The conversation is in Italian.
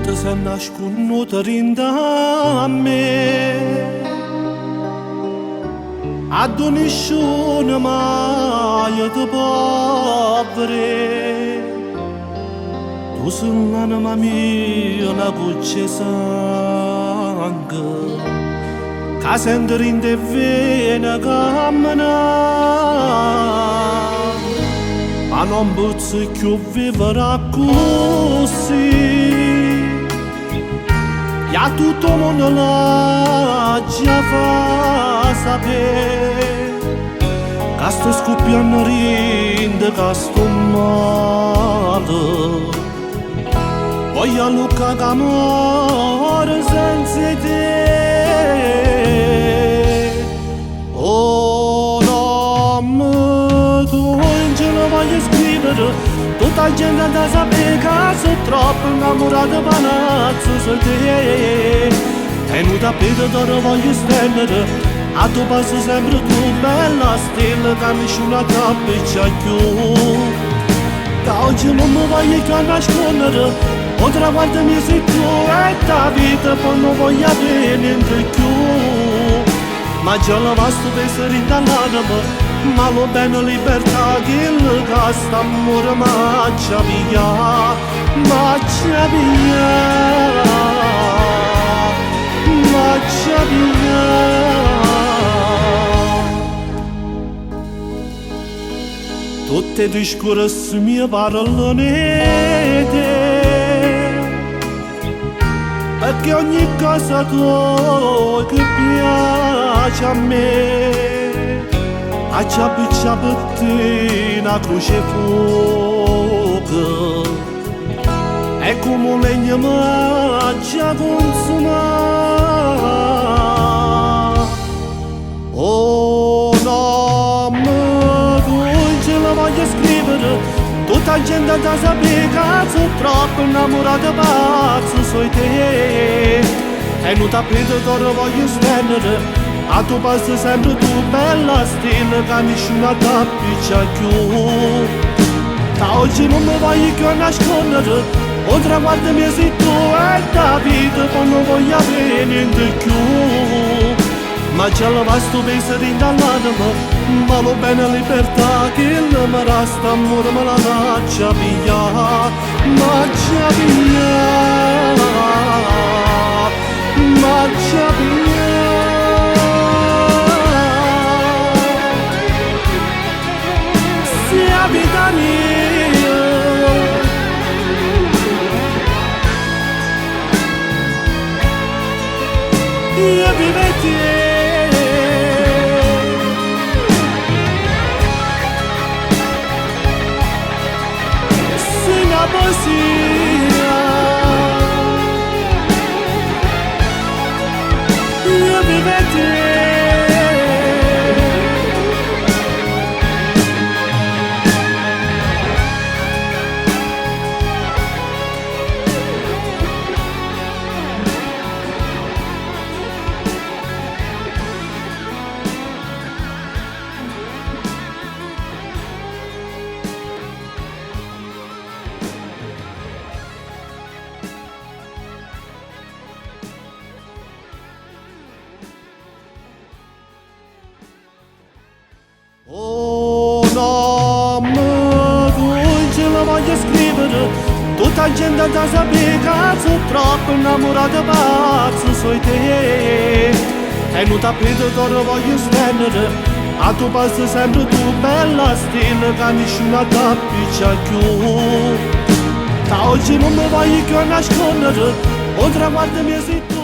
volta se nascono rinda me ad nessuno mai ti povere tu sei l'anima mia una goccia sangue che sente rinde e viene cammina ma non posso più vivere così e tutto il mondo l'ha già fa sapere che sto scoppiando rinde che sto male voglio Luca che muore senza te oh no tu in cielo voglio scrivere tutta la gente da sapere che sono troppo innamorata palazzo su te e non tappeto d'oro voglio stendere a tuo passo sempre tu bella stella che nessuno capisce più da oggi non mi voglio più nascondere o traguardo mio sei tu e da vita poi non voglio avere niente più ma già la vasto pensiero dall'anima ma lo bene libertà che il casta amore maccia via maccia via maccia via tutte discorsi mie parolonete perché ogni cosa tua che piace a me a ciapiccia per te una croce fuoco e come un legno mangia consuma oh no tu ce la voglio scrivere tutta la gente da sapere che sono troppo innamorata pazzo su te e non tappeto d'oro voglio stendere a tuo passo sempre tu bella stella che nessuno capisce più da oggi non mi voglio più nascondere o traguardo mio sei tu e da vita poi non voglio avere niente più ma già la vasto pensiero dall'anima ma lo bene libertà che il mi resta amore me la maccia via maccia via maccia via sia vita mia io vivo e te sing a poesia io vivo e te oh no tu in cielo voglio scrivere tutta la gente da sapere che sono troppo innamorata pazzo su te e non tappeto d'oro voglio stendere a tuo passo sempre tu bella stella che nessuno capisce più da oggi non mi voglio più nascondere o traguardo mio sei tu